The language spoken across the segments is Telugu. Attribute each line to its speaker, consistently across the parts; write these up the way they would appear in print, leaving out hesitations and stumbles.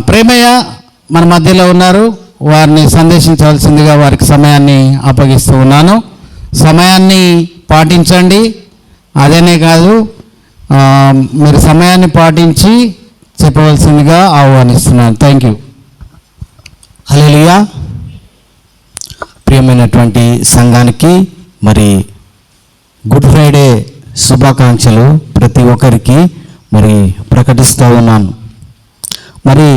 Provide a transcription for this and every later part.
Speaker 1: ప్రేమయ్య మన మధ్యలో ఉన్నారు. వారిని సందేశించవలసిందిగా వారికి సమయాన్ని అప్పగిస్తూ ఉన్నాను. సమయాన్ని పాటించండి. అదేనే కాదు, మీరు సమయాన్ని పాటించి చెప్పవలసిందిగా ఆహ్వానిస్తున్నాను. Thank you.
Speaker 2: హల్లెలూయా. ప్రియమైనటువంటి సంఘానికి మరి గుడ్ ఫ్రైడే శుభాకాంక్షలు ప్రతి ఒక్కరికి మరి ప్రకటిస్తూ ఉన్నాను. మరి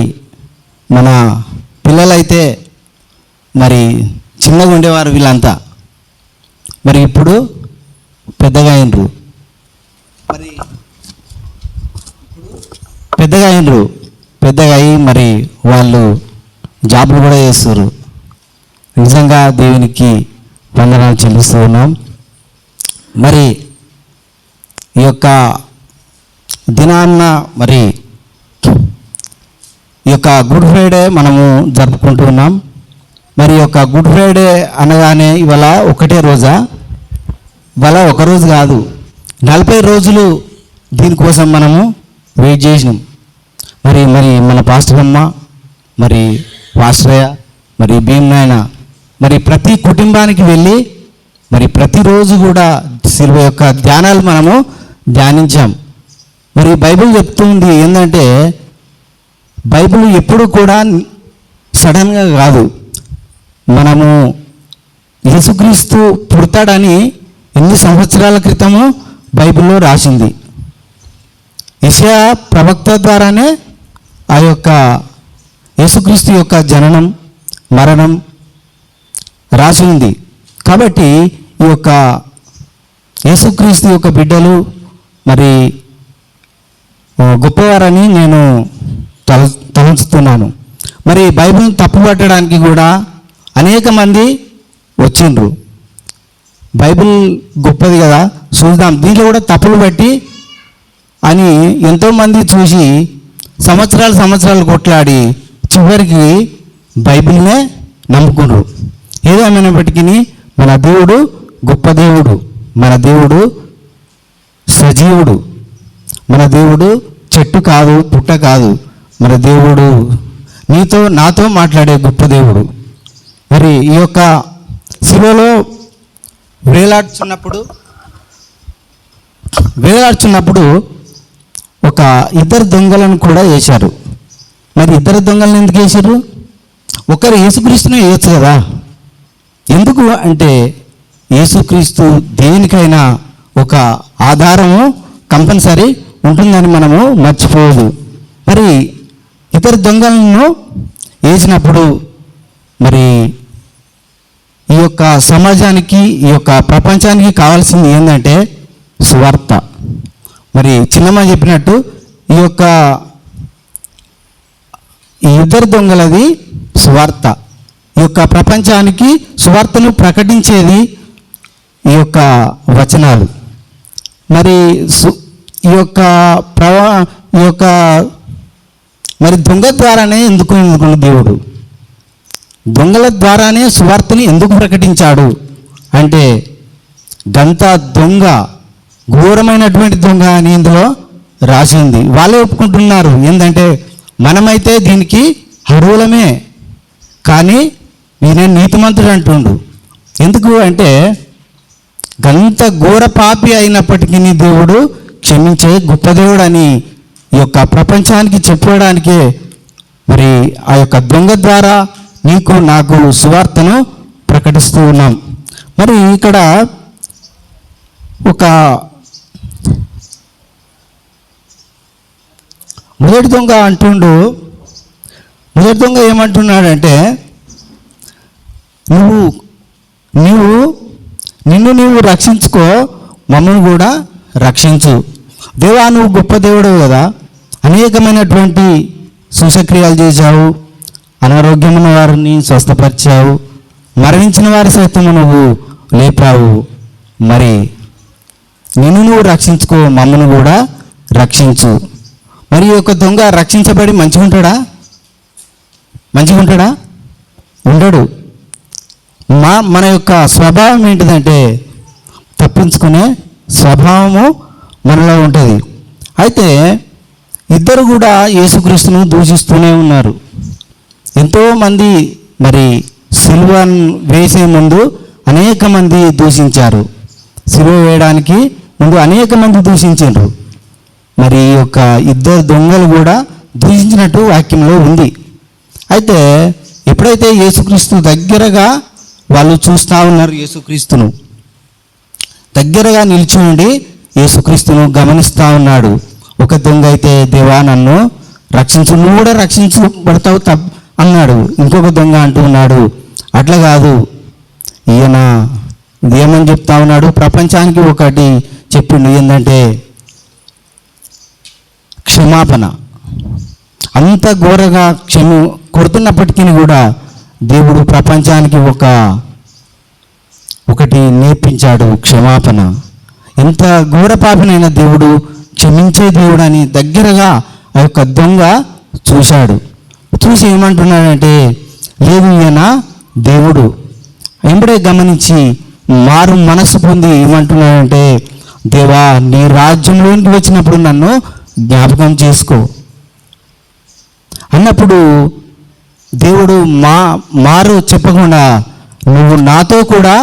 Speaker 2: మన పిల్లలైతే మరి చిన్నగా ఉండేవారు వీళ్ళంతా, మరి ఇప్పుడు పెద్దగా అయినరు. మరి పెద్దగా అయ్యి మరి వాళ్ళు జాబ్లు కూడా చేస్తారు. నిజంగా దేవునికి వందనాలు చెల్లిస్తూ ఉన్నాం. మరి ఈ యొక్క దినాన్న మరి ఈ యొక్క గుడ్ ఫ్రైడే మనము జరుపుకుంటూ ఉన్నాం. మరి యొక్క గుడ్ ఫ్రైడే అనగానే ఇవాళ ఒకటే రోజా? ఇవాళ ఒక రోజు కాదు, 40 రోజులు దీనికోసం మనము వెయిట్ చేసినాం. మరి మన పాస్టర్ అమ్మ, మరి పాస్టరయ్య, మరి భీమనాయన, మరి ప్రతి కుటుంబానికి వెళ్ళి మరి ప్రతిరోజు కూడా శిలువ యొక్క ధ్యానాలు మనము ధ్యానించాం. మరి బైబిల్ చెప్తుంది ఏంటంటే, బైబిల్ ఎప్పుడు కూడా సడన్గా కాదు. మనము యేసుక్రీస్తు పుడతాడని ఎన్ని సంవత్సరాల క్రితము బైబిల్లో రాసింది. యెషయా ప్రవక్త ద్వారానే ఆ యొక్క యేసుక్రీస్తు యొక్క జననం మరణం రాసి ఉంది. కాబట్టి ఈ యొక్క యేసుక్రీస్తు యొక్క బిడ్డలు మరి గొప్పవారని నేను తలంచుతున్నాను. మరి బైబిల్ని తప్పుపట్టడానికి కూడా అనేక మంది వచ్చిండ్రు. బైబిల్ గొప్పది కదా, చూద్దాం దీంట్లో కూడా తప్పులు బట్టి అని ఎంతోమంది చూసి సంవత్సరాలు కొట్లాడి చివరికి బైబిల్నే నమ్ముకున్నారు. ఏదేమైనప్పటికీ మన దేవుడు గొప్ప దేవుడు, మన దేవుడు సజీవుడు, మన దేవుడు చెట్టు కాదు, పుట్ట కాదు. మన దేవుడు నాతో మాట్లాడే గొప్ప దేవుడు. మరి ఈ యొక్క శిలువలో వేలాడుచున్నప్పుడు ఒక ఇద్దరు దొంగలను కూడా వేశారు. మరి ఇద్దరు దొంగలను ఎందుకు వేశారు? ఒకరు యేసుక్రీస్తునే వేయచ్చు కదా. ఎందుకు అంటే యేసుక్రీస్తు దేనికైనా ఒక ఆధారము కంపల్సరీ ఉంటుందని మనము మర్చిపోదు. మరి ఇతర దొంగలను వేసినప్పుడు మరి ఈ యొక్క సమాజానికి, ఈ యొక్క ప్రపంచానికి కావాల్సింది ఏంటంటే సువార్త. మరి చిన్నమ్మ చెప్పినట్టు ఈ ఇద్దరు దొంగలది సువార్త. ఈ యొక్క ప్రపంచానికి సువార్తను ప్రకటించేది ఈ యొక్క వచనాలు. మరి ఈ యొక్క మరి దొంగ ద్వారానే ఎందుకు దేవుడు దొంగల ద్వారానే సువార్తని ఎందుకు ప్రకటించాడు అంటే, గంత దొంగ, ఘోరమైనటువంటి దొంగ అని ఇందులో రాసింది. వాళ్ళే ఒప్పుకుంటున్నారు. ఏంటంటే మనమైతే దీనికి అర్హులమే, కానీ ఈయన నీతిమంతుడు అంటుండు. ఎందుకు అంటే గంత ఘోర పాపి అయినప్పటికీ దేవుడు క్షమించే గొప్ప దేవుడు అని ఈ యొక్క ప్రపంచానికి చెప్పడానికే మరి ఆ యొక్క దొంగ ద్వారా నీకు నాకు సువార్తను ప్రకటిస్తూ ఉన్నాం. మరి ఇక్కడ ఒక మొదటి దొంగ ఏమంటున్నాడంటే, నిన్ను రక్షించుకో, మమ్మల్ని కూడా రక్షించు. దేవా, నువ్వు గొప్ప దేవుడు కదా, అనేకమైనటువంటి సూచక్రియలు చేశావు, అనారోగ్యం ఉన్న వారిని స్వస్థపరిచావు, మరణించిన వారి సైతము నువ్వు లేపావు. మరి నువ్వు రక్షించుకో, మమ్మల్ని కూడా రక్షించు. మరి ఈ యొక్క దొంగ రక్షించబడి మంచిగా ఉంటాడా? ఉండడు. మన యొక్క స్వభావం ఏంటిదంటే తప్పించుకునే స్వభావము మనలో ఉంటుంది. అయితే ఇద్దరు కూడా యేసుక్రీస్తును దూషిస్తూనే ఉన్నారు. ఎంతోమంది మరి సిలువ వేసే ముందు అనేక మంది దూషించారు. సిలువ వేయడానికి ముందు అనేక మంది దూషించారు. మరి ఈ యొక్క ఇద్దరు దొంగలు కూడా దూషించినట్టు వాక్యంలో ఉంది. అయితే ఎప్పుడైతే యేసుక్రీస్తు దగ్గరగా వాళ్ళు చూస్తూ ఉన్నారు, యేసుక్రీస్తును దగ్గరగా నిలిచి ఉండి యేసుక్రీస్తును గమనిస్తూ ఉన్నాడు. ఒక దొంగ అయితే దేవా నన్ను రక్షించు, నువ్వు కూడా రక్షించబడతావు అన్నాడు. ఇంకొక దొంగ అంటూ ఉన్నాడు, అట్లా కాదు, ఈయన ఏమని చెప్తా ఉన్నాడు, ప్రపంచానికి ఒకటి చెప్పిండు, ఏంటంటే క్షమాపణ. అంత ఘోరగా కొడుతున్నప్పటికీ కూడా దేవుడు ప్రపంచానికి ఒకటి నేర్పించాడు, క్షమాపణ. ఎంత ఘోర పాపనైన దేవుడు క్షమించే దేవుడు అని దగ్గరగా ఆ యొక్క దొంగ చూశాడు. చూసి ఏమంటున్నాడంటే, లేదు ఈయన దేవుడు. ఎంబడే గమనించి మారు మనసు పొంది ఏమంటున్నాడంటే, దేవా నీ రాజ్యంలోనికి వచ్చినప్పుడు నన్ను జ్ఞాపకం చేసుకో అన్నప్పుడు దేవుడు మారు చెప్పకుండా నువ్వు నాతో కూడా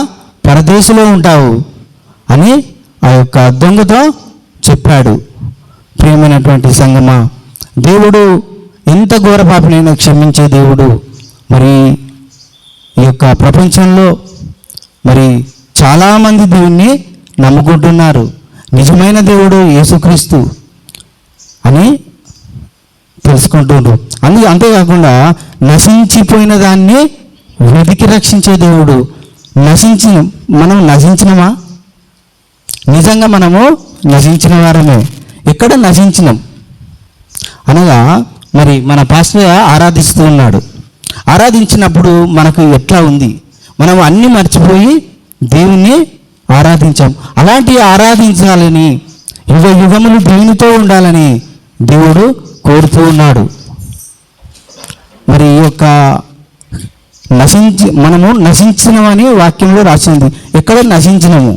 Speaker 2: పరదేశంలో ఉంటావు అని ఆ యొక్క దొంగతో చెప్పాడు. ప్రియమైనటువంటి సంగమా, దేవుడు ఎంత ఘోర పాపనైనా క్షమించే దేవుడు. మరి ఈ యొక్క ప్రపంచంలో మరి చాలామంది దేవుణ్ణి నమ్ముకుంటున్నారు. నిజమైన దేవుడు యేసుక్రీస్తు అని తెలుసుకుంటుండ్రు. అంతేకాకుండా నశించిపోయిన దాన్ని వెతికి రక్షించే దేవుడు. మనం నశించినమా? నిజంగా మనము నశించిన వారమే. ఎక్కడ నశించినాం అనగా మరి మన పాస్టర్ ఆరాధిస్తూ ఉన్నాడు. ఆరాధించినప్పుడు మనకు ఎట్లా ఉంది? మనం అన్నీ మర్చిపోయి దేవుణ్ణి ఆరాధించాం. అలాంటి ఆరాధించాలని, యుగ యుగములు దేవునితో ఉండాలని దేవుడు కోరుతూ ఉన్నాడు. మరి ఈ యొక్క మనము నశించినమని వాక్యంలో రాసింది. ఎక్కడ నశించినము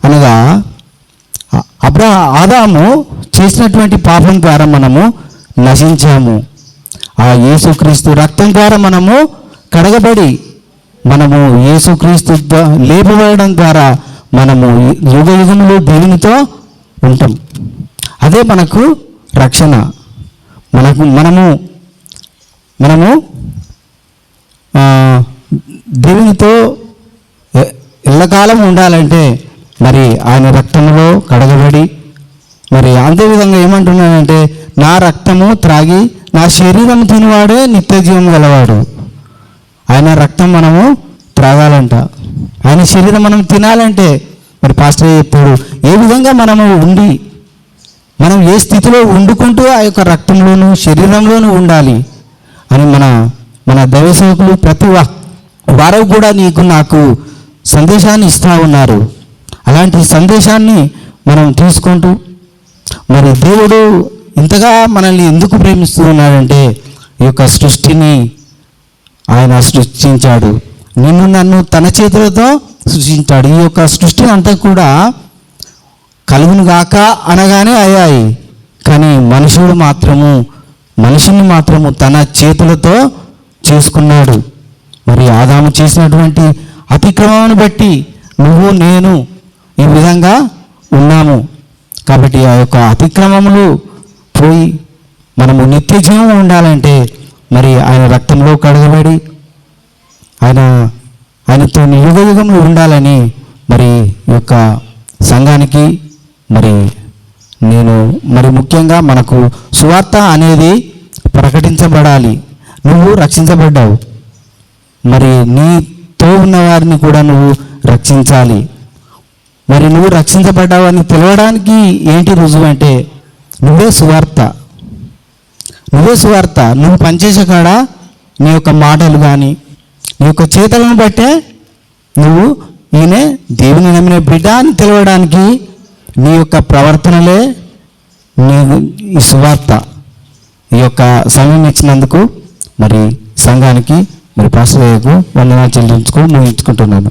Speaker 2: అనగా ఆదాము చేసినటువంటి పాపం ద్వారా మనము నశించాము. ఆ యేసుక్రీస్తు రక్తం ద్వారా మనము కడగబడి మనము యేసుక్రీస్తు లేపబడడం ద్వారా మనము యుగ యుగములు దేవునితో ఉంటాం. అదే మనకు రక్షణ. మనము దేవునితో ఎల్లకాలం ఉండాలంటే మరి ఆయన రక్తంలో కడగబడి, మరి అదేవిధంగా ఏమంటున్నాడంటే, నా రక్తము త్రాగి నా శరీరం తినివాడే నిత్య జీవం గలవాడు. ఆయన రక్తం మనము త్రాగాలంట, ఆయన శరీరం మనం తినాలంటే మరి పాస్టర్ చెప్తాడు ఏ విధంగా మనము ఉండి, మనం ఏ స్థితిలో వండుకుంటూ ఆ యొక్క రక్తంలోనూ శరీరంలోనూ ఉండాలి అని మన దైవ సేవకులు ప్రతి వారు కూడా నాకు సందేశాన్ని ఇస్తూ ఉన్నారు. అలాంటి సందేశాన్ని మనం తీసుకుంటూ మరి దేవుడు ఇంతగా మనల్ని ఎందుకు ప్రేమిస్తూ ఉన్నాడంటే, ఈ యొక్క సృష్టిని ఆయన సృష్టించాడు. నిన్ను నన్ను తన చేతులతో సృష్టించాడు. ఈ యొక్క సృష్టిని అంతా కూడా కలుగును గాక అనగానే అయ్యాయి. కానీ మనిషిని మాత్రము తన చేతులతో చేసుకున్నాడు. మరి ఆదాము చేసినటువంటి అతిక్రమాన్ని బట్టి నువ్వు నేను ఈ విధంగా ఉన్నాము. కాబట్టి ఆ యొక్క అతిక్రమములు పోయి మనము నిత్య జీవం ఉండాలంటే మరి ఆయన రక్తంలో కడగబడి ఆయనతో యుగ యుగములు ఉండాలని మరి ఈ యొక్క సంఘానికి మరి ముఖ్యంగా మనకు సువార్త అనేది ప్రకటించబడాలి. నువ్వు రక్షించబడ్డావు, మరి నీతో ఉన్న వారిని కూడా నువ్వు రక్షించాలి. మరి నువ్వు రక్షించబడ్డావు అని తెలవడానికి ఏంటి రుజువు అంటే నువ్వే సువార్త. నువ్వు పనిచేసే కాడ నీ యొక్క మాటలు కానీ నీ యొక్క చేతలను బట్టే నువ్వు ఈయనే దేవుని నమ్మిన బిడ్డ అని తెలవడానికి నీ యొక్క ప్రవర్తనలే ఈ సువార్త. ఈ యొక్క సమయం ఇచ్చినందుకు మరి సంఘానికి మరి పాస్టర్ గారికి వందనాలు చెల్లించుకొని ముగించుకుంటున్నాను.